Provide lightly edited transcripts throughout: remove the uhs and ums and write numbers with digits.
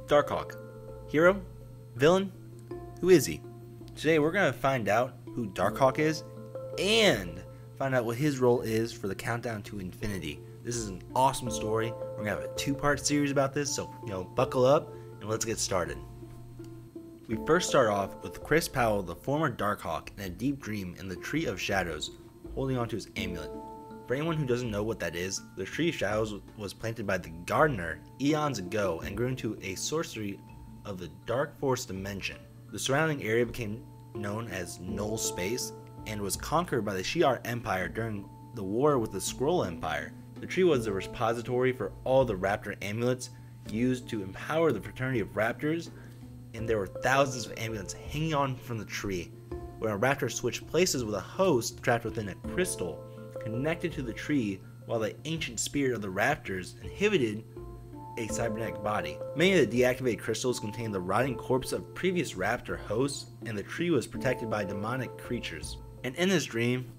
Darkhawk. Hero? Villain? Who is he? Today we're going to find out who Darkhawk is and find out what his role is for the countdown to infinity. This is an awesome story. We're going to have a two-part series about this, so buckle up and let's get started. We first start off with Chris Powell, the former Darkhawk, in a deep dream in the Tree of Shadows, holding onto his amulet. For anyone who doesn't know what that is, the Tree of Shadows was planted by the gardener eons ago and grew into a sorcery of the Dark Force dimension. The surrounding area became known as Null Space and was conquered by the Shi'ar Empire during the war with the Skrull Empire. The tree was the repository for all the raptor amulets used to empower the fraternity of raptors, and there were thousands of amulets hanging on from the tree. When a raptor switched places with a host trapped within a crystal connected to the tree, while the ancient spirit of the raptors inhibited a cybernetic body. Many of the deactivated crystals contained the rotting corpse of previous raptor hosts, and the tree was protected by demonic creatures. And in this dream,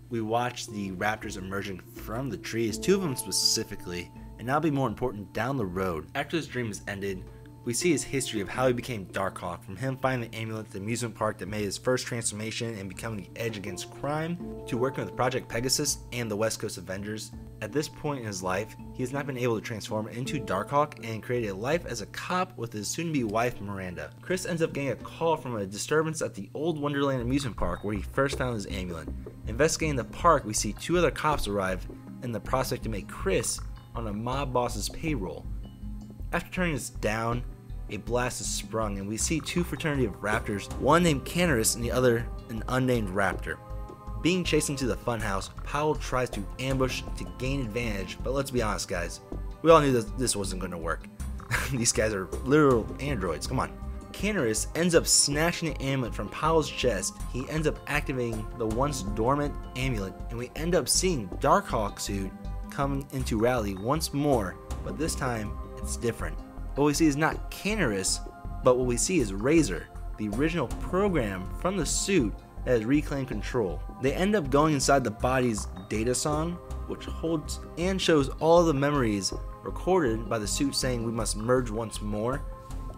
we watched the raptors emerging from the trees, two of them specifically, and that'll be more important down the road. After this dream is ended, we see his history of how he became Darkhawk, from him finding the amulet at the amusement park that made his first transformation and becoming the edge against crime, to working with Project Pegasus and the West Coast Avengers. At this point in his life, he has not been able to transform into Darkhawk and create a life as a cop with his soon-to-be wife Miranda. Chris ends up getting a call from a disturbance at the Old Wonderland amusement park where he first found his amulet. Investigating the park, we see two other cops arrive in the prospect to make Chris on a mob boss's payroll. After turning this down, a blast is sprung and we see two fraternity of raptors, one named Canaris and the other an unnamed raptor. Being chased into the funhouse, Powell tries to ambush to gain advantage, but let's be honest guys, we all knew that this wasn't going to work. These guys are literal androids, come on. Canaris ends up snatching the amulet from Powell's chest. He ends up activating the once dormant amulet, and we end up seeing Darkhawk suit coming into rally once more, but this time it's different. What we see is not Canaris, but what we see is Razor, the original program from the suit that has reclaimed control. They end up going inside the body's data song, which holds and shows all of the memories recorded by the suit saying we must merge once more,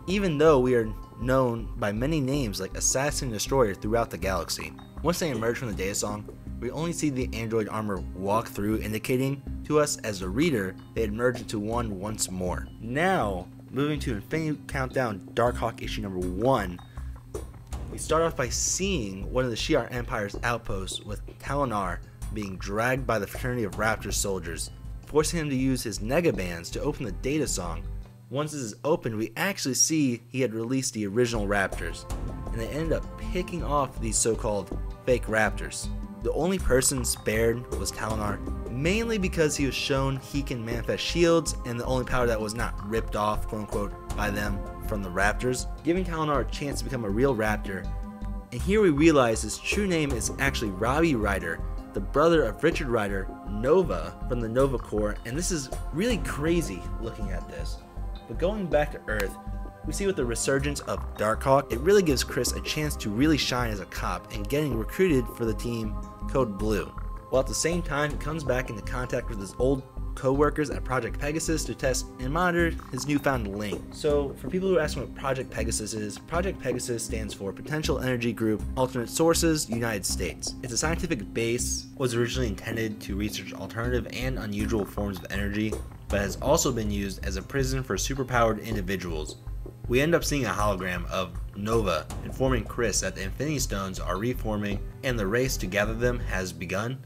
even though we are known by many names like Assassin and Destroyer throughout the galaxy. Once they emerge from the data song, we only see the android armor walk through, indicating to us as a reader they had merged into one once more. Now, moving to Infinity Countdown Darkhawk issue number 1, we start off by seeing one of the Shi'ar Empire's outposts with Talonar being dragged by the fraternity of Raptor soldiers, forcing him to use his negabands to open the data song. Once this is opened, we actually see he had released the original Raptors, and they ended up picking off these so-called fake Raptors. The only person spared was Talonar, mainly because he was shown he can manifest shields, and the only power that was not ripped off, quote-unquote, by them from the Raptors, giving Talonar a chance to become a real Raptor. And here we realize his true name is actually Robbie Ryder, the brother of Richard Ryder, Nova, from the Nova Corps, and this is really crazy looking at this. But going back to Earth, we see with the resurgence of Darkhawk, it really gives Chris a chance to really shine as a cop and getting recruited for the team Code Blue. While at the same time, he comes back into contact with his old co-workers at Project Pegasus to test and monitor his newfound link. So for people who are asking what Project Pegasus is, Project Pegasus stands for Potential Energy Group, Alternate Sources, United States. It's a scientific base, was originally intended to research alternative and unusual forms of energy, but has also been used as a prison for superpowered individuals. We end up seeing a hologram of Nova informing Chris that the Infinity Stones are reforming and the race to gather them has begun.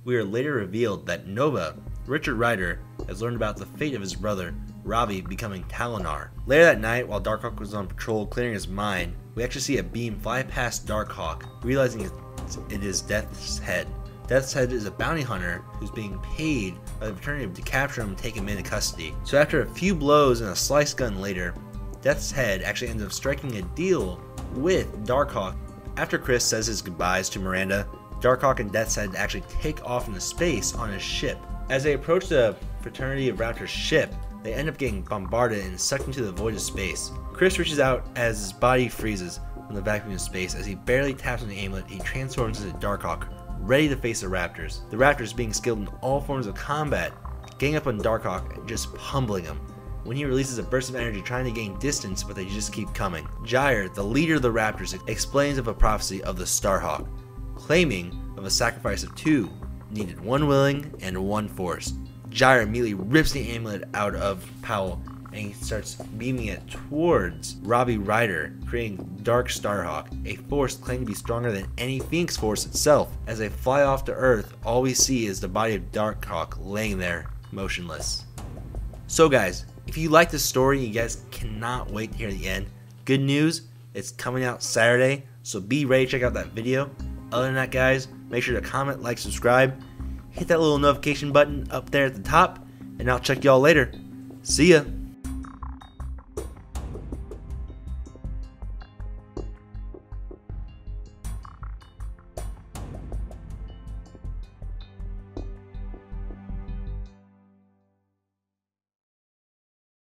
We are later revealed that Nova, Richard Ryder, has learned about the fate of his brother, Robbie, becoming Talonar. Later that night, while Darkhawk was on patrol clearing his mind, we actually see a beam fly past Darkhawk, realizing it is Death's Head. Death's Head is a bounty hunter who's being paid by the fraternity to capture him and take him into custody. So after a few blows and a slice gun later, Death's Head actually ends up striking a deal with Darkhawk. After Chris says his goodbyes to Miranda, Darkhawk and Death's Head actually take off into space on his ship. As they approach the fraternity of Raptor's ship, they end up getting bombarded and sucked into the void of space. Chris reaches out as his body freezes from the vacuum of space. As he barely taps on the amulet, he transforms into Darkhawk, ready to face the Raptors. The Raptors, being skilled in all forms of combat, gang up on Darkhawk and just pummeling him. when he releases a burst of energy trying to gain distance, but they just keep coming. Gyre, the leader of the Raptors, explains of a prophecy of the Darkhawk, claiming of a sacrifice of two, needed one willing and one forced. Gyre immediately rips the amulet out of Powell and he starts beaming it towards Robbie Ryder, creating Dark Starhawk, a force claimed to be stronger than any Phoenix Force itself. As they fly off to Earth, all we see is the body of Darkhawk laying there, motionless. So guys, if you like this story, you guys cannot wait to hear the end. Good news, it's coming out Saturday, so be ready to check out that video. Other than that guys, make sure to comment, like, subscribe, hit that little notification button up there at the top, and I'll check y'all later. See ya!